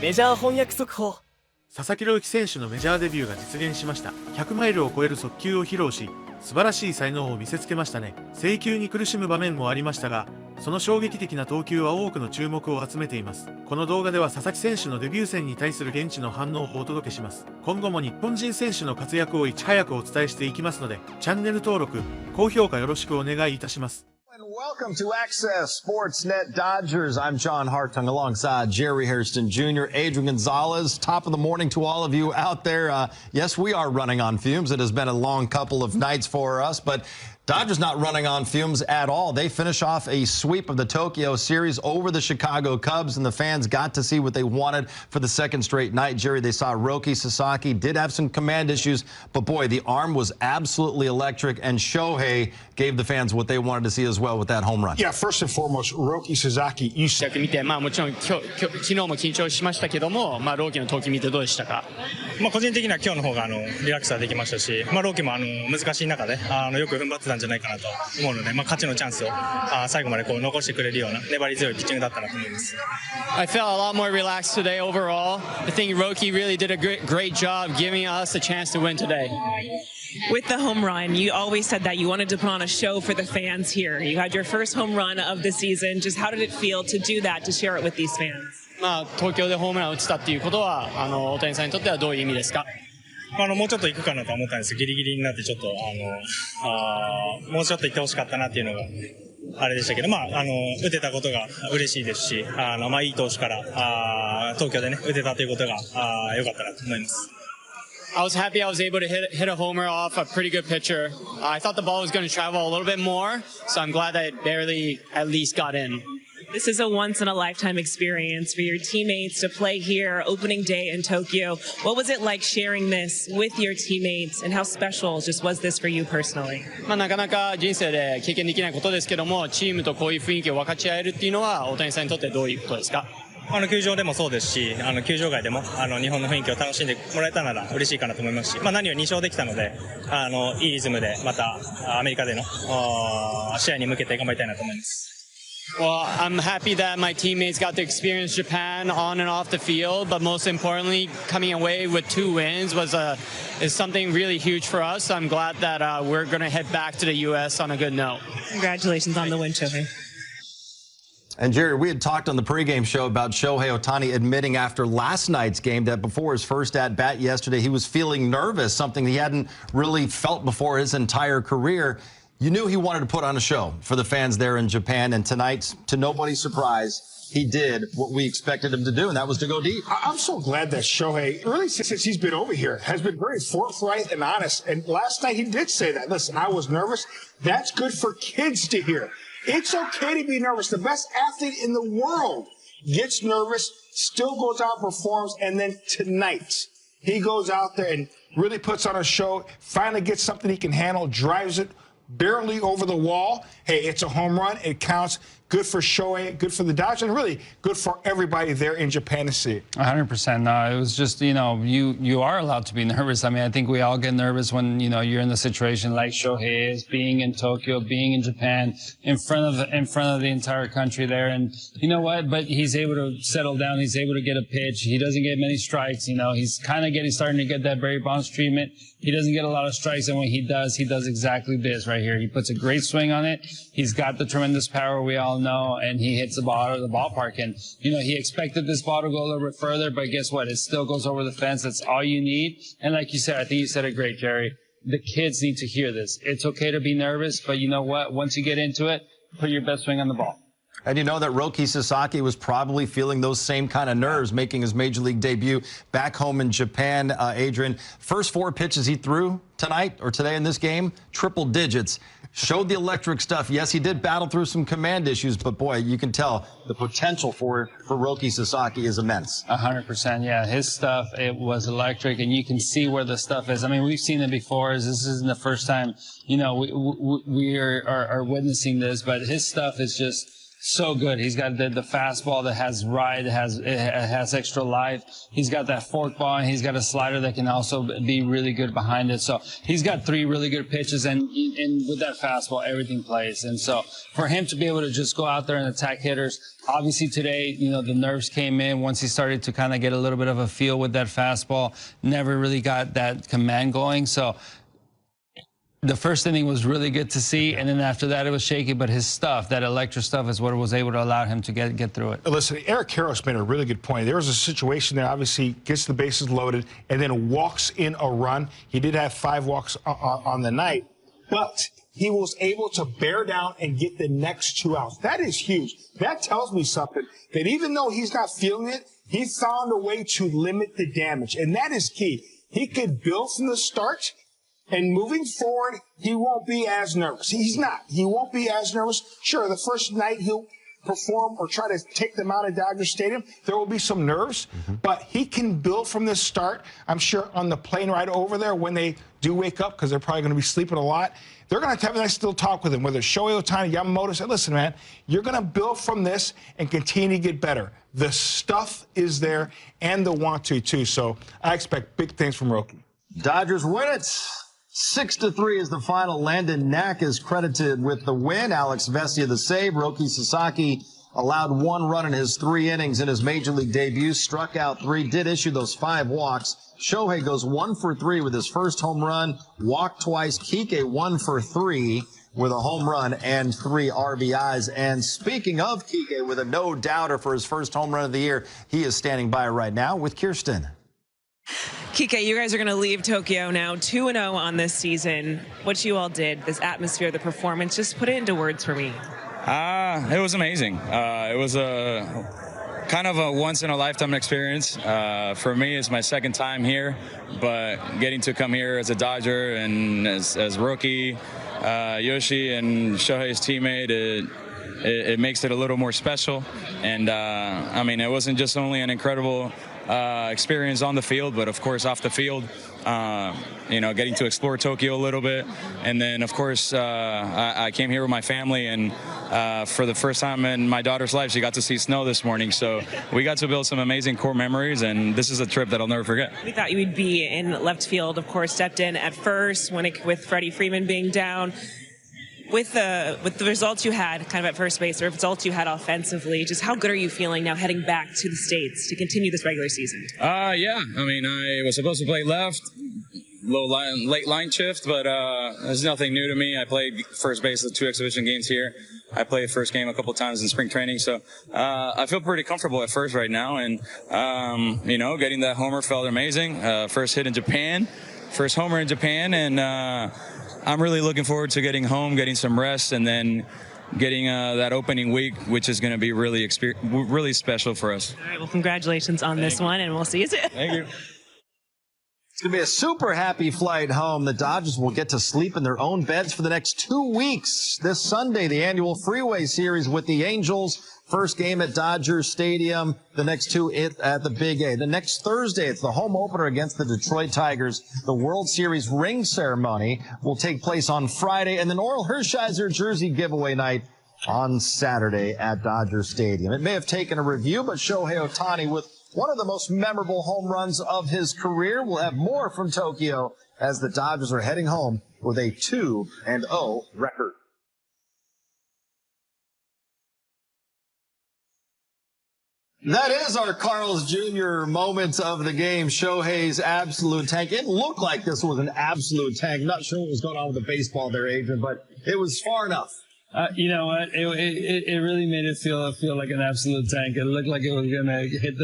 メジャー翻訳速報。佐々木朗希選手のメジャーデビューが実現しました。100マイルを超える速球を披露し、素晴らしい才能を見せつけましたね。制球に苦しむ場面もありましたが、その衝撃的な投球は多くの注目を集めています。この動画では佐々木選手のデビュー戦に対する現地の反応をお届けします。今後も日本人選手の活躍をいち早くお伝えしていきますので、チャンネル登録、高評価よろしくお願いいたします。Welcome to Access Sportsnet Dodgers. I'm John Hartung alongside Jerry Hairston Jr., Adrian Gonzalez. Top of the morning to all of you out there. Yes, we are running on fumes. It has been a long couple of nights for us, but Dodgers not running on fumes at all. They finish off a sweep of the Tokyo series over the Chicago Cubs, and the fans got to see what they wanted for the second straight night. Jerry, they saw Roki Sasaki, did have some command issues, but boy, the arm was absolutely electric, and Shohei gave the fans what they wanted to see as well with that home run. Yeah, first and foremost, Roki Sasaki. You 見て、もちろん昨日も緊張しましたけども、ローキの投球見てどうでしたか？個人的には今日の方がリラックスはできましたし、ローキも難しい中でよく踏ん張ってたんじゃないかなと思うので、勝ちのチャンスを最後まで残してくれるような粘り強いピッチングだったなと思います。I felt a lot more relaxed today overall. I think Roki really did a great job giving us a chance to win today. With the home run, you always said that you wanted to put on a show for the fans here. You had your first home run of the season. Just how did it feel to do that, to share it with these fans? 東京でホームランを打ちたっていうことは、大谷さんにとってはどういう意味ですか？もうちょっと行くかなと思ったんですけど、ギリギリになってちょっともうちょっと行ってほしかったなっていうのがあれでしたけど、打てたことが嬉しいですし、いい投手から東京でね打てたということが良かったなと思います。I was happy I was able to hit a homer off a pretty good pitcher. I thought the ball was going to travel a little bit more, so I'm glad that it barely at least got in. This is a once-in-a-lifetime experience for your teammates to play here opening day in Tokyo. What was it like sharing this with your teammates, and how special just was this for you personally? なかなか人生で経験できないことですけども、チームとこういう雰囲気を分かち合えるっていうのは大谷さんにとってどういうことですか？球場でもそうですし、球場外でも日本の雰囲気を楽しんでもらえたなら嬉しいかなと思いますし、何より2勝できたので、いいリズムでまたアメリカでの試合に向けて頑張りたいなと思います。Well, I'm happy that my teammates got to experience Japan on and off the field, but most importantly, coming away with 2 wins is something really huge for us. I'm glad that we're going to head back to the U.S. on a good note. Congratulations on the win, Shohei. And Jerry, we had talked on the pregame show about Shohei Otani admitting after last night's game that before his first at-bat yesterday, he was feeling nervous, something he hadn't really felt before his entire career. You knew he wanted to put on a show for the fans there in Japan, and tonight, to nobody's surprise, he did what we expected him to do, and that was to go deep. I'm so glad that Shohei, really since he's been over here, has been very forthright and honest. And last night he did say that. Listen, I was nervous. That's good for kids to hear. It's okay to be nervous. The best athlete in the world gets nervous, still goes out and performs, and then tonight he goes out there and really puts on a show, finally gets something he can handle, drives it barely over the wall. Hey, it's a home run. It counts. Good for Shohei, good for the Dodgers, and really good for everybody there in Japan to see. 100%. No, it was just, you are allowed to be nervous. I mean, I think we all get nervous when, you're in the situation like Shohei is, being in Tokyo, being in Japan, in front of the entire country there. And you know what? But he's able to settle down. He's able to get a pitch. He doesn't get many strikes. He's kind of starting to get that Barry Bonds treatment. He doesn't get a lot of strikes, and when he does exactly this right here. He puts a great swing on it. He's got the tremendous power we all know, and he hits the ball out of the ballpark. And, he expected this ball to go a little bit further, but guess what? It still goes over the fence. That's all you need. And like you said, I think you said it great, Jerry. The kids need to hear this. It's okay to be nervous, but you know what? Once you get into it, put your best swing on the ball. And you know that Roki Sasaki was probably feeling those same kind of nerves making his major league debut back home in Japan. Adrian, first 4 pitches he threw tonight or today in this game, triple digits. Showed the electric stuff. Yes, he did battle through some command issues, but boy, you can tell the potential for Roki Sasaki is immense. 100%, yeah. His stuff, it was electric, and you can see where the stuff is. I mean, we've seen it before. This isn't the first time, we are witnessing this, but his stuff is just so good. He's got the fastball that has ride, it has extra life. He's got that fork ball, and he's got a slider that can also be really good behind it. So he's got 3 really good pitches, and with that fastball, everything plays. And so for him to be able to just go out there and attack hitters, obviously today, you know, the nerves came in once he started to kind of get a little bit of a feel with that fastball. Never really got that command going. So the first inning was really good to see, and then after that it was shaky, but his stuff, that electric stuff, is what was able to allow him to get through it. Listen, Eric Karros made a really good point. There was a situation there, obviously gets the bases loaded and then walks in a run. He did have 5 walks on the night, but he was able to bear down and get the next 2 outs. That is huge. That tells me something, that even though he's not feeling it, he found a way to limit the damage, and that is key. He could build from the start, and moving forward, he won't be as nervous. He's not. He won't be as nervous. Sure, the first night he'll perform or try to take them out of Dodger Stadium. There will be some nerves, but he can build from this start. I'm sure on the plane ride over there, when they do wake up, because they're probably going to be sleeping a lot, they're going to have a nice little talk with him, whether it's Shohei Otani, Yamamoto, say, listen, man, you're going to build from this and continue to get better. The stuff is there and the want to, too. So I expect big things from Roki. Dodgers win it. 6-3 is the final. Landon Knack is credited with the win. Alex Vesia the save. Roki Sasaki allowed 1 run in his 3 innings in his major league debut. Struck out 3. Did issue those 5 walks. Shohei goes 1 for 3 with his first home run. Walked twice. Kike 1 for 3 with a home run and 3 RBIs. And speaking of Kike, with a no-doubter for his first home run of the year, he is standing by right now with Kirsten. Kike, you guys are going to leave Tokyo now 2-0 on this season. What you all did, this atmosphere, the performance, just put it into words for me. It was amazing. It was a kind of a once-in-a-lifetime experience. For me, it's my second time here, but getting to come here as a Dodger and as Roki, Yoshi, and Shohei's teammate, it makes it a little more special. And, I mean, it wasn't just only an incredible experience on the field, but of course off the field, you know, getting to explore Tokyo a little bit. And then of course I came here with my family, and for the first time in my daughter's life, she got to see snow this morning. So we got to build some amazing core memories, and this is a trip that I'll never forget. We thought you would be in left field, of course, stepped in at first with Freddie Freeman being down. With the results you had kind of at first base, or results you had offensively, just how good are you feeling now heading back to the States to continue this regular season? Yeah, I mean, I was supposed to play left, late line shift, but there's nothing new to me. I played first base the 2 exhibition games here. I played first game a couple times in spring training, so I feel pretty comfortable at first right now. And you know, getting that homer felt amazing. First hit in Japan, first homer in Japan, and I'm really looking forward to getting home, getting some rest, and then getting that opening week, which is going to be really special for us. All right, well, congratulations on this one, and we'll see you soon. Thank you. It's going to be a super happy flight home. The Dodgers will get to sleep in their own beds for the next 2 weeks. This Sunday, the annual Freeway Series with the Angels. First game at Dodger Stadium. The next 2 at the Big A. The next Thursday, it's the home opener against the Detroit Tigers. The World Series ring ceremony will take place on Friday, and then Orel Hershiser jersey giveaway night on Saturday at Dodger Stadium. It may have taken a review, but Shohei Otani, with one of the most memorable home runs of his career, will have more from Tokyo as the Dodgers are heading home with a 2-0 record. That is our Carl's Jr. moments of the game. Shohei's absolute tank. It looked like this was an absolute tank. Not sure what was going on with the baseball there, Adrian, but it was far enough. You know what? It really made it feel like an absolute tank. It looked like it was gonna hit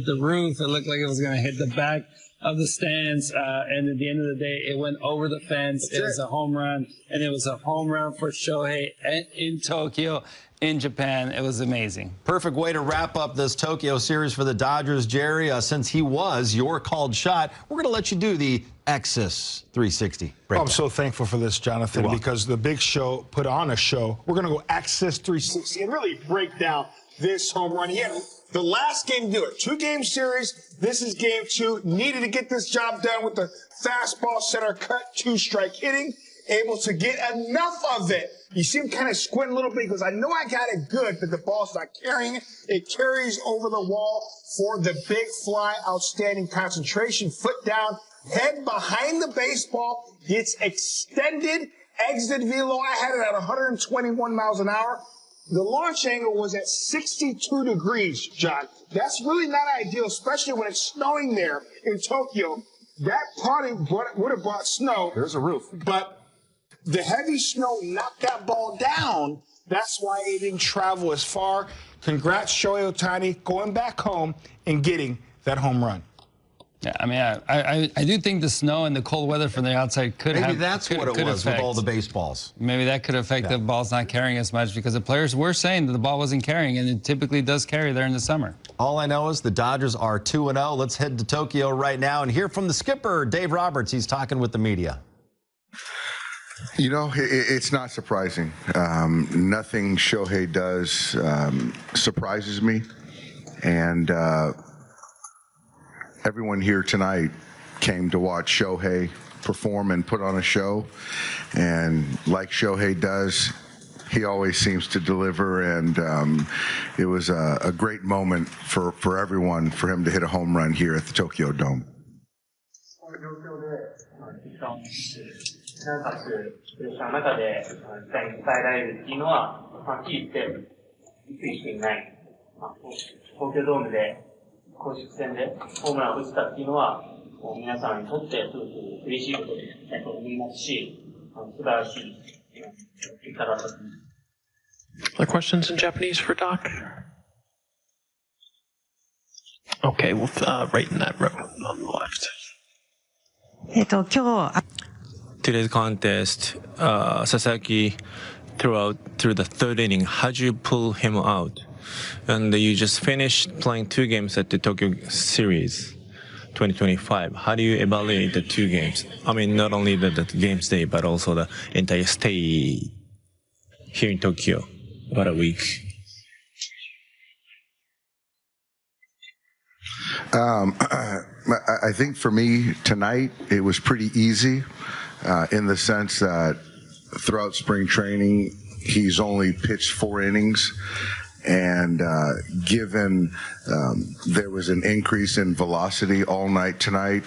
the roof. It looked like it was gonna hit the back of the stands. And at the end of the day, it went over the fence. It was a home run, and it was a home run for Shohei in Tokyo. In Japan. It was amazing. Perfect way to wrap up this Tokyo series for the Dodgers, Jerry. Since he was your called shot, we're going to let you do the Axis 360 breakdown. I'm so thankful for this, Jonathan, because the Big Show put on a show. We're going to go Axis 360 and really break down this home run. He had the last game to do it. 2-game series. This is game 2. Needed to get this job done with the fastball center cut, 2-strike hitting. Able to get enough of it You see him kind of squint a little bit. He goes, I know I got it good, but the ball's not carrying it. It carries over the wall for the big fly. Outstanding concentration. Foot down, head behind the baseball. Gets extended. Exit velo. I had it at 121 miles an hour. The launch angle was at 62 degrees, John. That's really not ideal, especially when it's snowing there in Tokyo. That probably would have brought snow. There's a roof. But the heavy snow knocked that ball down. That's why it didn't travel as far. Congrats, Shohei Otani, going back home and getting that home run. Yeah, I mean, I do think the snow and the cold weather from the outside could Maybe have... that's what it was with all the baseballs. Maybe that could affect the balls not carrying as much because the players were saying that the ball wasn't carrying, and it typically does carry there in the summer. All I know is the Dodgers are 2-0. Let's head to Tokyo right now and hear from the skipper, Dave Roberts. He's talking with the media. You know, it's not surprising. Nothing Shohei does surprises me. And everyone here tonight came to watch Shohei perform and put on a show. And like Shohei does, he always seems to deliver. And it was a great moment for everyone for him to hit a home run here at the Tokyo Dome. なおかつ、プレッシャーの中で期待に応えられるっていうのは、はっきり言ってびっくりしていない。東京ドームで公式戦でホームランを打ったっていうのは、皆さんにとってすごく嬉しいことだと思いますし、素晴らしい結果だったと思います。Other questions in Japanese for Doc? Okay, well, right in that row on the left. Today's contest, Sasaki through the third inning. How do you pull him out? And you just finished playing 2 games at the Tokyo Series 2025. How do you evaluate the 2 games? I mean, not only the game stay, but also the entire stay here in Tokyo, about a week. I think for me tonight, it was pretty easy in the sense that throughout spring training, he's only pitched 4 innings. And given there was an increase in velocity all night tonight,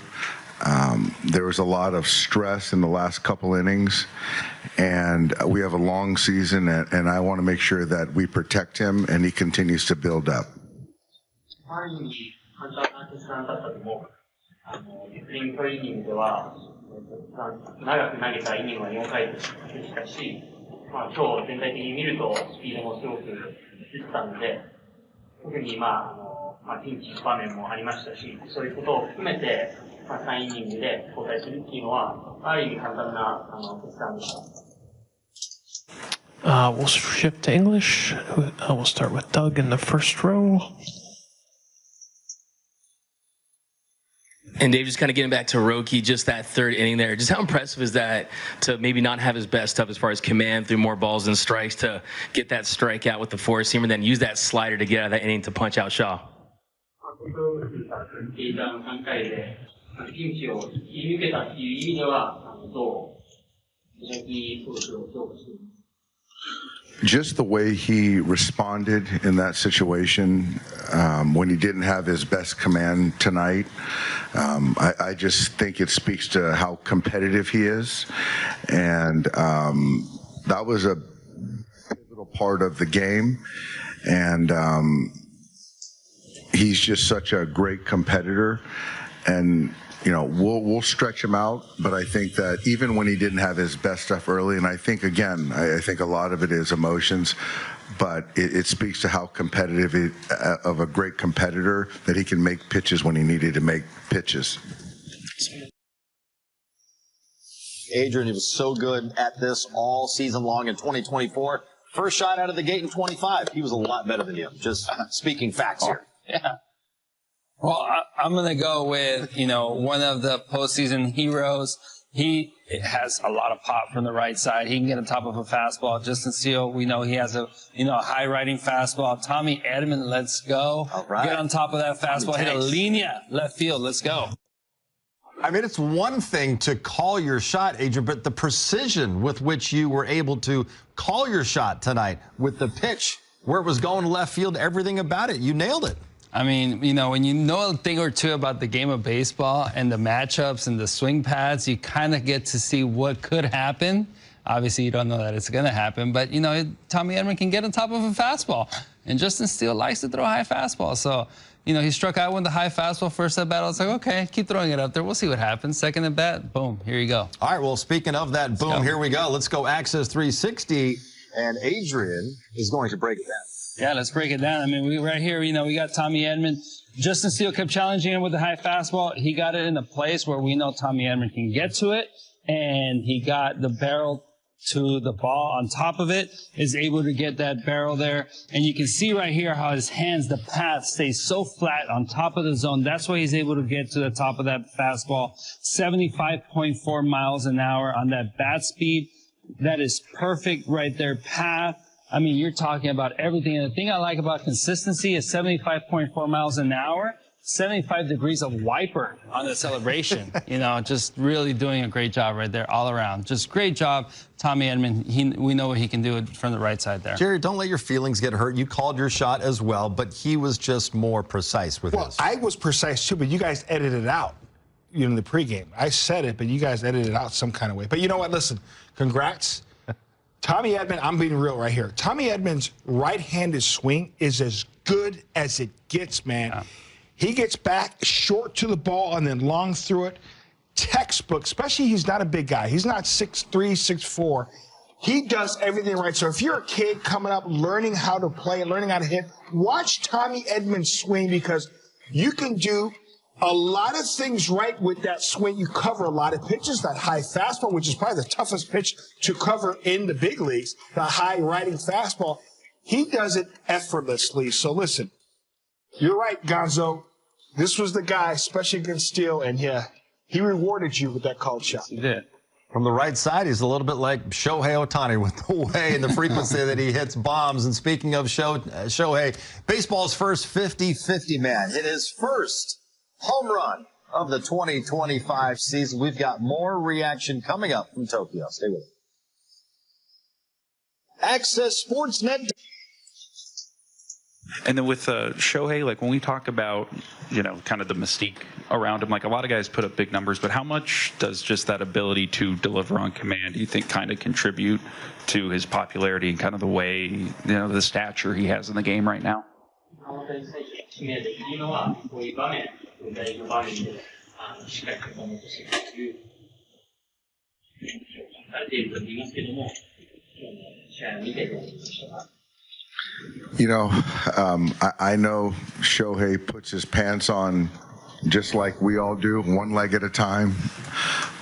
there was a lot of stress in the last couple innings. And we have a long season, and I want to make sure that we protect him and he continues to build up. 簡単な決断だったと思う。スプリングトレーニングでは、長く投げたイニングは4回でしたし、今日全体的に見るとスピードもすごく出てたので、特にピンチ場面もありましたし、そういうことを含めて、3イニングで交代するっていうのは、ある意味簡単な決断でした。We'll shift to English. We'll start with Doug in the first row. And Dave, just kind of getting back to Roki, just that third inning there. Just how impressive is that to maybe not have his best stuff as far as command through more balls and strikes to get that strikeout with the four-seamer, then use that slider to get out of that inning to punch out Shaw? Just the way he responded in that situation when he didn't have his best command tonight, I just think it speaks to how competitive he is. And that was a pivotal part of the game. And he's just such a great competitor. And you know, we'll stretch him out, but I think that even when he didn't have his best stuff early, and I think, again, I think a lot of it is emotions, but it speaks to how competitive of a great competitor that he can make pitches when he needed to make pitches. Adrian, he was so good at this all season long in 2024. First shot out of the gate in 25. He was a lot better than you. Just speaking facts here. Yeah. Well, I'm going to go with, you know, one of the postseason heroes. He has a lot of pop from the right side. He can get on top of a fastball. Justin Steele, we know he has a, you know, a high-riding fastball. Tommy Edman, let's go. All right. Get on top of that fastball. Hit a linea left field. Let's go. I mean, it's one thing to call your shot, Adrian, but the precision with which you were able to call your shot tonight with the pitch, where it was going left field, everything about it, you nailed it. I mean, you know, when you know a thing or two about the game of baseball and the matchups and the swing paths, you kind of get to see what could happen. Obviously, you don't know that it's going to happen, but, you know, Tommy Edman can get on top of a fastball, and Justin Steele likes to throw high fastballs. So, you know, he struck out with the high fastball first at bat. I was like, okay, keep throwing it up there. We'll see what happens. Second at bat, boom, here you go. All right, well, speaking of that, boom, here we go. Let's go Access 360, and Adrian is going to break it down. Yeah, let's break it down. I mean, right here, you know, we got Tommy Edman. Justin Steele kept challenging him with the high fastball. He got it in a place where we know Tommy Edman can get to it, and he got the barrel to the ball on top of it, is able to get that barrel there. And you can see right here how his hands, the path stays so flat on top of the zone. That's why he's able to get to the top of that fastball. 75.4 miles an hour on that bat speed. That is perfect right there. Path. I mean, you're talking about everything. And the thing I like about consistency is 75.4 miles an hour. 75 degrees of wiper on the celebration. You know, just really doing a great job right there all around. Just great job, Tommy Edman. We know what he can do from the right side there. Jerry, don't let your feelings get hurt. You called your shot as well, but he was just more precise with this. I was precise too, but you guys edited it out, you know, in the pregame. I said it, but you guys edited it out some kind of way. But you know what? Listen, congrats. Tommy Edman, I'm being real right here. Tommy Edman's right-handed swing is as good as it gets, man. Yeah. He gets back short to the ball and then long through it. Textbook, especially he's not a big guy. He's not 6'3", 6'4". He does everything right. So if you're a kid coming up, learning how to play, learning how to hit, watch Tommy Edman swing, because you can do a lot of things right with that swing. You cover a lot of pitches. That high fastball, which is probably the toughest pitch to cover in the big leagues, the high riding fastball, he does it effortlessly. So listen, you're right, Gonzo. This was the guy, especially against Steele, and yeah, he rewarded you with that called shot. He did. From the right side, he's a little bit like Shohei Otani with the way and the frequency that he hits bombs. And speaking of Shohei, baseball's first 50-50 man hit his first home run of the 2025 season. We've got more reaction coming up from Tokyo. Stay with us. Access Sportsnet. And then with Shohei, like when we talk about, you know, kind of the mystique around him, like a lot of guys put up big numbers, but how much does just that ability to deliver on command, do you think, kind of contribute to his popularity and kind of the way, you know, the stature he has in the game right now? You know, I know Shohei puts his pants on just like we all do, one leg at a time.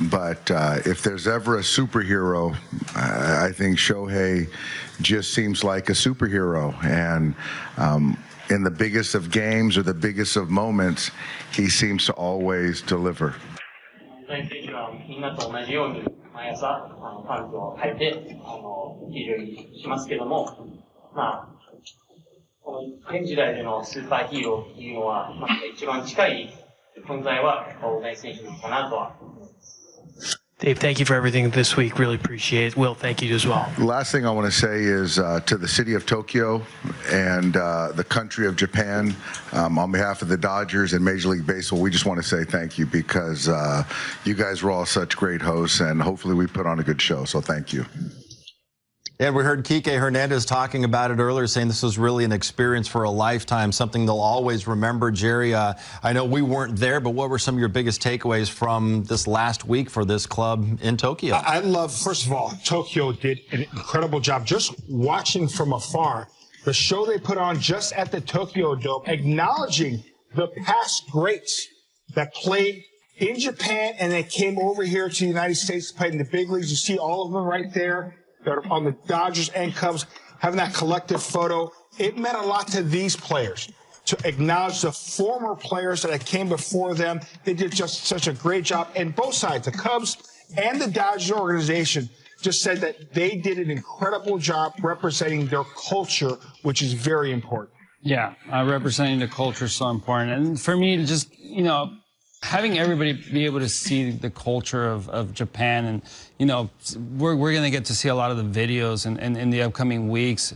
But if there's ever a superhero, I think Shohei just seems like a superhero. And in the biggest of games or the biggest of moments, he seems to always deliver. 大谷選手はみんなと同じように毎朝パンツを履いて球場入りしますけども、まあこの現時代でのスーパーヒーローっていうのは、まあ、一番近い存在は大谷選手かなとは思います。 Dave, thank you for everything this week. Really appreciate it. Will, thank you as well. The last thing I want to say is to the city of Tokyo and the country of Japan, on behalf of the Dodgers and Major League Baseball, we just want to say thank you, because you guys were all such great hosts, and hopefully we put on a good show. So thank you. And we heard Kike Hernandez talking about it earlier, saying this was really an experience for a lifetime, something they'll always remember. Jerry, I know we weren't there, but what were some of your biggest takeaways from this last week for this club in Tokyo? I love, first of all, Tokyo did an incredible job just watching from afar. The show they put on just at the Tokyo Dome, acknowledging the past greats that played in Japan and then came over here to the United States to play in the big leagues. You see all of them right there. They're on the Dodgers and Cubs, having that collective photo. It meant a lot to these players to acknowledge the former players that came before them. They did just such a great job. And both sides, the Cubs and the Dodgers organization, just said that they did an incredible job representing their culture, which is very important. Yeah, representing the culture is so important. And for me, just, you know, Having everybody be able to see the culture of Japan, and you know, we're going to get to see a lot of the videos in the upcoming weeks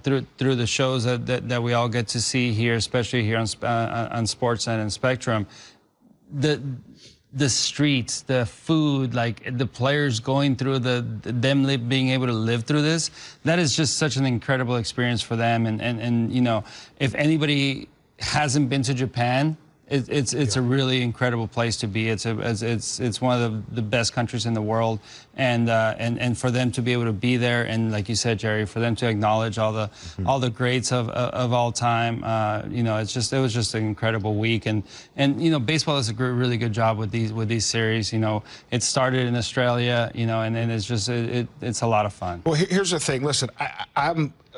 through the shows that we all get to see here, especially here on Sportsnet and Spectrum. The streets, the food, like the players going through them being able to live through this, that is just such an incredible experience for them. And you know, if anybody hasn't been to Japan, it's a really incredible place to be. It's one of the best countries in the world, and for them to be able to be there, and like you said, Jerry, for them to acknowledge all the greats of all time, you know, it was just an incredible week, and you know, baseball does a really good job with these series. You know, it started in Australia, you know, and it's just it's a lot of fun. Well, here's the thing. Listen,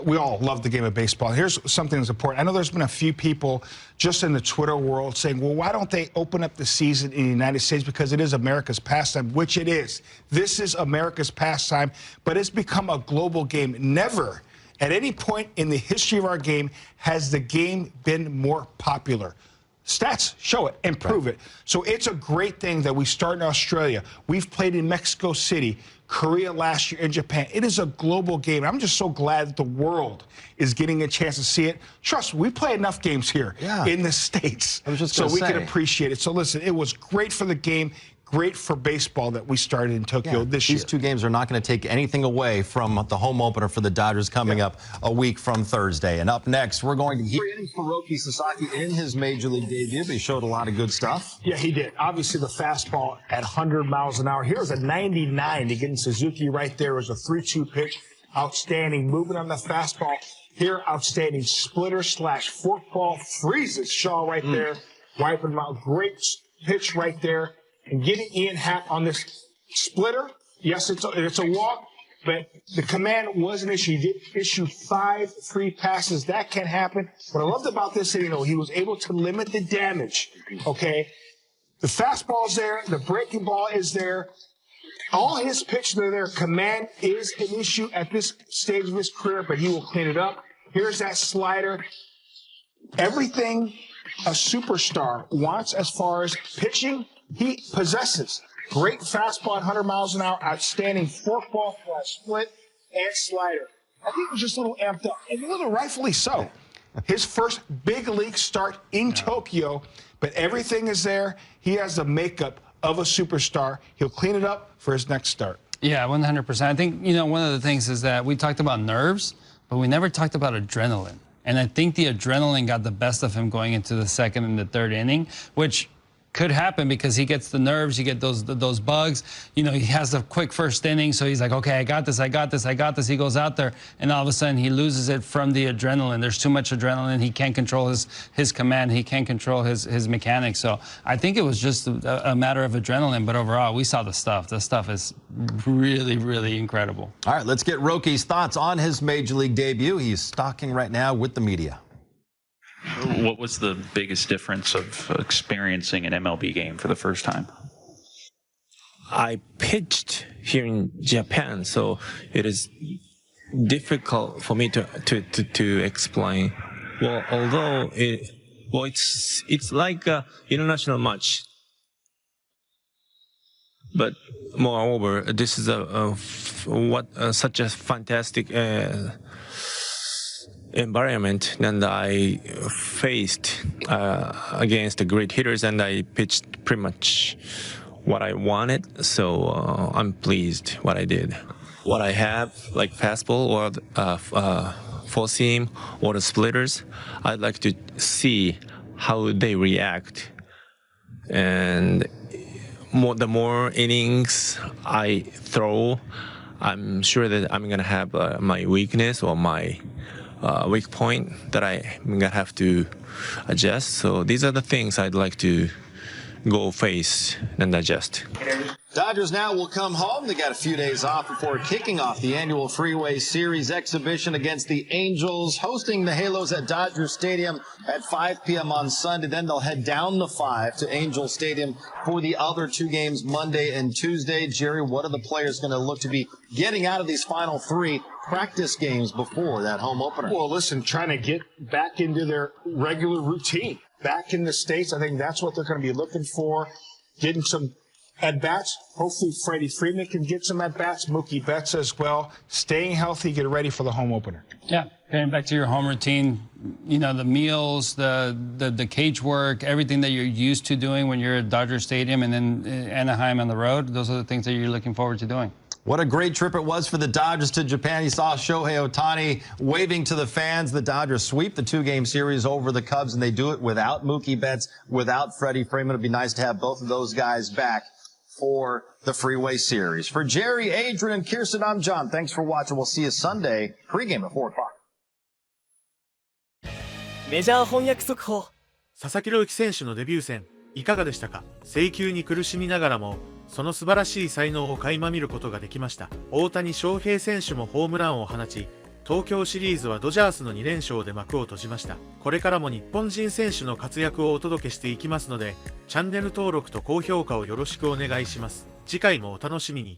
we all love the game of baseball. Here's something that's important. I know there's been a few people just in the Twitter world saying, well, why don't they open up the season in the United States? Because it is America's pastime, which it is. This is America's pastime, but it's become a global game. Never at any point in the history of our game has the game been more popular. Stats show it and prove it. So it's a great thing that we start in Australia. We've played in Mexico City, Korea last year, and Japan. It is a global game. I'm just so glad that the world is getting a chance to see it. Trust me, we play enough games here in the States so we can appreciate it. So listen, it was great for the game. Great for baseball that we started in Tokyo this year. These two games are not going to take anything away from the home opener for the Dodgers coming up a week from Thursday. And up next, we're going to hear from Sasaki in his Major League debut. He showed a lot of good stuff. Yeah, he did. Obviously, the fastball at 100 miles an hour. Here's a 99 to get in Suzuki right there. It was a 3-2 pitch. Outstanding movement on the fastball. Here, outstanding splitter / forkball. Freezes Shaw right there. Wiping him out. Great pitch right there. And getting Ian Happ on this splitter, yes, it's a walk, but the command was an issue. He did issue 5 free passes. That can happen. What I loved about this, you know, he was able to limit the damage, okay? The fastball's there. The breaking ball is there. All his pitches are there. Command is an issue at this stage of his career, but he will clean it up. Here's that slider. Everything a superstar wants as far as pitching, he possesses. Great fastball at 100 miles an hour, outstanding forkball, split, and slider. I think he was just a little amped up, and a little rightfully so. His first big league start in Tokyo, but everything is there. He has the makeup of a superstar. He'll clean it up for his next start. Yeah, 100%. I think, you know, one of the things is that we talked about nerves, but we never talked about adrenaline. And I think the adrenaline got the best of him going into the second and the third inning, which could happen because he gets the nerves, you get those bugs. You know, he has a quick first inning, so he's like, okay, I got this. He goes out there, and all of a sudden he loses it from the adrenaline. There's too much adrenaline. He can't control his command. He can't control his mechanics. So I think it was just a matter of adrenaline, but overall, we saw the stuff. The stuff is really, really incredible. All right, let's get Roki's thoughts on his Major League debut. He's talking right now with the media. What was the biggest difference of experiencing an MLB game for the first time? I pitched here in Japan, so it is difficult for me to explain. Well, although it's like a international match, but moreover, this is such a fantastic environment that I faced against the great hitters, and I pitched pretty much what I wanted, so I'm pleased what I did. What I have, like fastball or full seam or the splitters, I'd like to see how they react, and the more innings I throw, I'm sure that I'm gonna have my weakness or my weak point that I'm gonna have to adjust. So these are the things I'd like to go face and adjust. Dodgers now will come home. They got a few days off before kicking off the annual Freeway Series exhibition against the Angels, hosting the Halos at Dodger Stadium at 5 p.m. on Sunday. Then they'll head down the 5 to Angel Stadium for the other 2 games Monday and Tuesday. Jerry, what are the players going to look to be getting out of these final 3 practice games before that home opener? Well, listen, trying to get back into their regular routine. back in the States. I think that's what they're going to be looking for, getting some at-bats. Hopefully Freddie Freeman can get some at-bats, Mookie Betts as well. Staying healthy, get ready for the home opener. Yeah, getting back to your home routine, you know, the meals, the cage work, everything that you're used to doing when you're at Dodger Stadium and then Anaheim on the road, those are the things that you're looking forward to doing. What a great trip it was for the Dodgers to Japan. You saw Shohei Otani waving to the fans. The Dodgers sweep the two-game series over the Cubs, and they do it without Mookie Betts, without Freddie Freeman. It'd be nice to have both of those guys back for the Freeway Series. For Jerry, Adrian, and Kirsten, I'm John. Thanks for watching. We'll see you Sunday, pregame at 4 o'clock. メジャー翻訳速報。佐々木朗希選手のデビュー戦、いかがでしたか？制球に苦しみながらも、その素晴らしい才能を垣間見ることができました。大谷翔平選手もホームランを放ち、東京シリーズはドジャースの2連勝で幕を閉じました。これからも日本人選手の活躍をお届けしていきますので、チャンネル登録と高評価をよろしくお願いします。次回もお楽しみに。